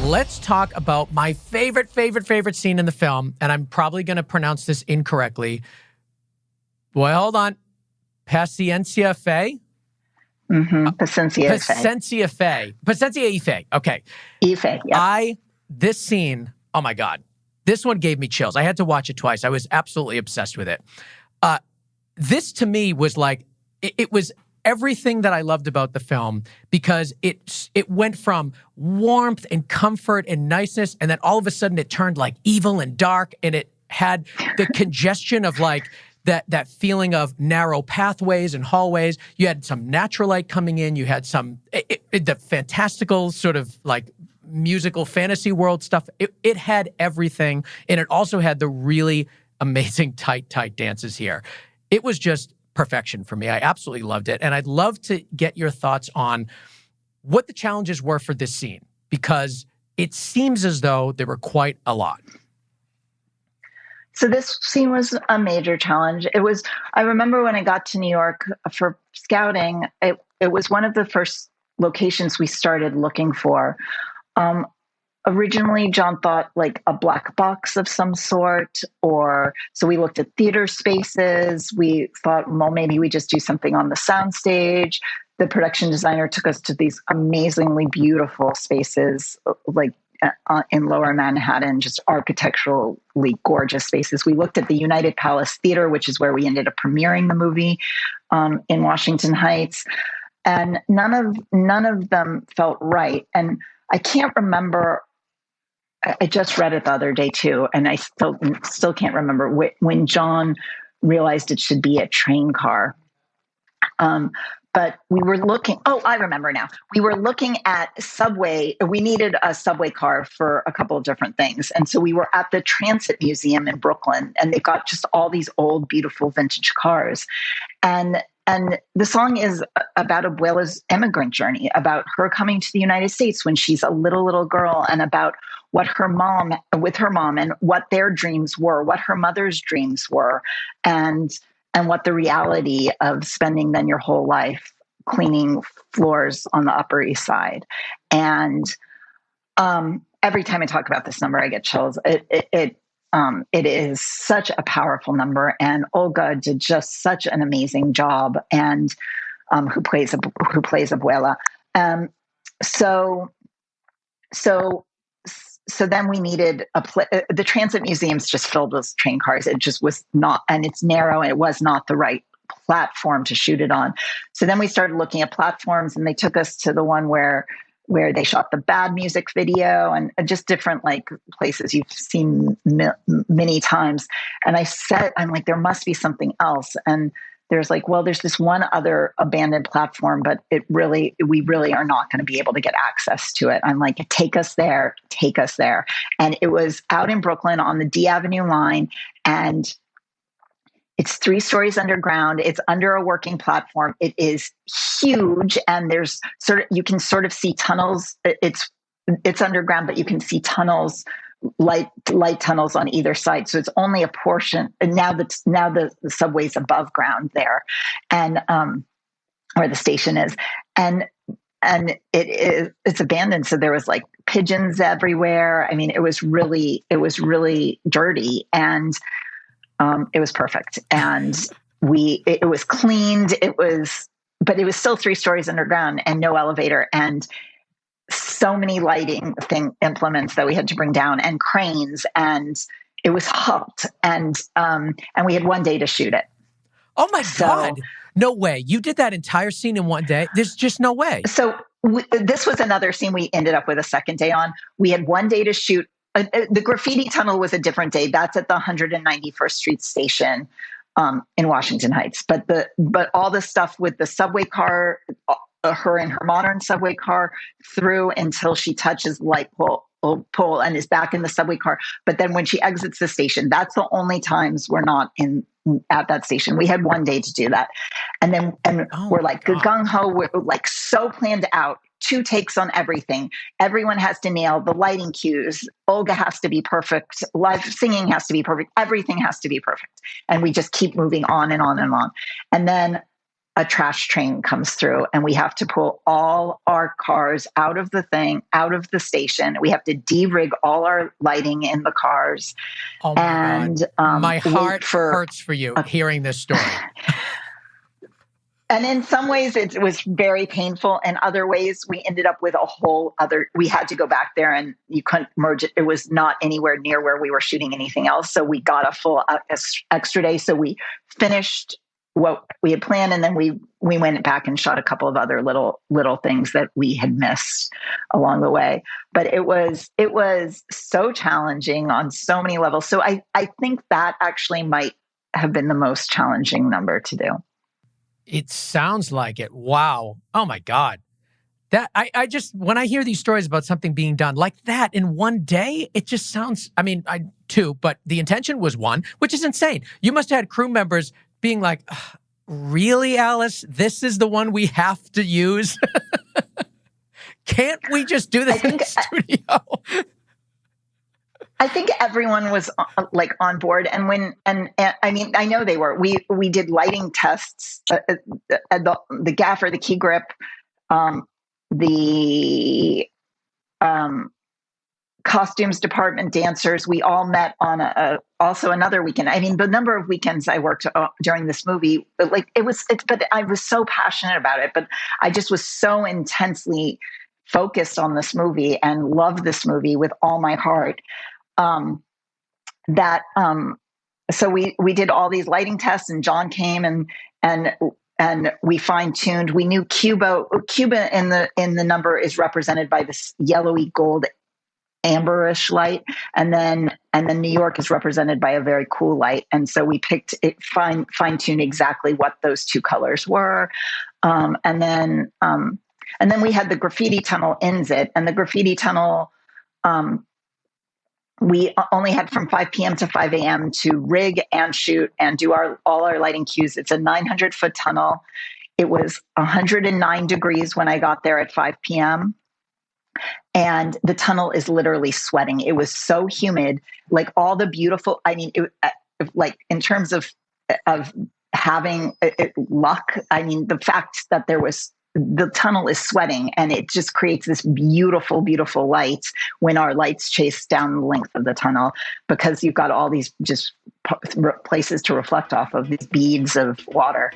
let's talk about my favorite scene in the film, and I'm probably going to pronounce this incorrectly. Boy, hold on. Paciencia Fe? Paciencia Y Fe. Paciencia Fe. Paciencia Y Fe. Okay. Y Fe, yeah. This scene, oh my God. This one gave me chills. I had to watch it twice. I was absolutely obsessed with it. This to me was like, it was everything that I loved about the film, because it went from warmth and comfort and niceness, and then all of a sudden it turned like evil and dark, and it had the congestion of like that feeling of narrow pathways and hallways. You had some natural light coming in. You had some the fantastical sort of like musical fantasy world stuff. It had everything, and it also had the really amazing tight dances here. It was just perfection for me. I absolutely loved it. And I'd love to get your thoughts on what the challenges were for this scene, because it seems as though there were quite a lot. So this scene was a major challenge. I remember when I got to New York for scouting, it was one of the first locations we started looking for. Originally, John thought like a black box of some sort, so we looked at theater spaces. We thought, well, maybe we just do something on the soundstage. The production designer took us to these amazingly beautiful spaces, like in Lower Manhattan, just architecturally gorgeous spaces. We looked at the United Palace Theater, which is where we ended up premiering the movie in Washington Heights, and none of them felt right. And I can't remember. I just read it the other day too, and I still can't remember when John realized it should be a train car. But we were looking. Oh, I remember now. We were looking at subway. We needed a subway car for a couple of different things, and so we were at the Transit Museum in Brooklyn, and they've got just all these old, beautiful vintage cars, and the song is about Abuela's immigrant journey, about her coming to the United States when she's a little girl, and about what her mom and what their dreams were, what her mother's dreams were, and what the reality of spending then your whole life cleaning floors on the Upper East Side. And every time I talk about this number, I get chills. It is such a powerful number, and Olga did just such an amazing job, and who plays Abuela. So then we needed the Transit Museum's just filled with train cars. It just was not, and it's narrow, and it was not the right platform to shoot it on. So then we started looking at platforms, and they took us to the one where they shot the Bad music video, and just different like places you've seen many times. And I'm like, there must be something else. And there's like, well, there's this one other abandoned platform, but we really are not going to be able to get access to it. I'm like, take us there. And it was out in Brooklyn on the D Avenue line, and it's 3 stories underground. It's under a working platform. It is huge, and there's you can sort of see tunnels. It's underground, but you can see tunnels, light tunnels on either side. So it's only a portion. And now the subway's above ground there, and where the station is, and it's abandoned. So there was like pigeons everywhere. I mean, it was really dirty, and it was perfect. And it was cleaned. But it was still 3 stories underground and no elevator, and so many lighting implements that we had to bring down, and cranes, and it was hot, and we had 1 day to shoot it. Oh my God. No way. You did that entire scene in 1 day? There's just no way. So this was another scene we ended up with a second day on. We had 1 day to shoot. The graffiti tunnel was a different day. That's at the 191st Street station in Washington Heights. But all the stuff with the subway car, her in her modern subway car, through until she touches the light pole and is back in the subway car. But then when she exits the station, that's the only times we're not at that station. We had 1 day to do that. And we're like gung-ho, we're like so planned out, 2 takes on everything. Everyone has to nail the lighting cues. Olga has to be perfect. Live singing has to be perfect. Everything has to be perfect. And we just keep moving on and on and on. And then a trash train comes through and we have to pull all our cars out of the station. We have to de-rig all our lighting in the cars. Oh my and God. My heart for hurts for you hearing this story. And in some ways it was very painful. In other ways, we ended up with we had to go back there and you couldn't merge it. It was not anywhere near where we were shooting anything else. So we got a full extra day. So we finished what we had planned. And then we went back and shot a couple of other little things that we had missed along the way. But it was so challenging on so many levels. So I think that actually might have been the most challenging number to do. It sounds like it. Wow. Oh my God. That I just, when I hear these stories about something being done like that in one day, it just sounds, I mean, two, but the intention was one, which is insane. You must have had crew members being like, really, Alice? This is the one we have to use? Can't we just do this in the studio? I think everyone was like on board, and I mean, I know they were. We did lighting tests. The gaffer, the key grip, the costumes department, dancers. We all met on also another weekend. I mean, the number of weekends I worked during this movie, but I was so passionate about it. But I just was so intensely focused on this movie and loved this movie with all my heart. So we did all these lighting tests, and John came and we fine tuned. We knew Cuba in the number is represented by this yellowy gold amberish light, and then New York is represented by a very cool light. And so we picked it, fine tuned exactly what those two colors were, and then we had the graffiti tunnel ends it, and the graffiti tunnel. We only had from 5 p.m. to 5 a.m. to rig and shoot and do all our lighting cues. It's a 900-foot tunnel. It was 109 degrees when I got there at 5 p.m. And the tunnel is literally sweating. It was so humid. Like all the beautiful, I mean, like in terms of having luck, I mean, the fact that the tunnel is sweating and it just creates this beautiful, beautiful light when our lights chase down the length of the tunnel, because you've got all these just places to reflect off of, these beads of water.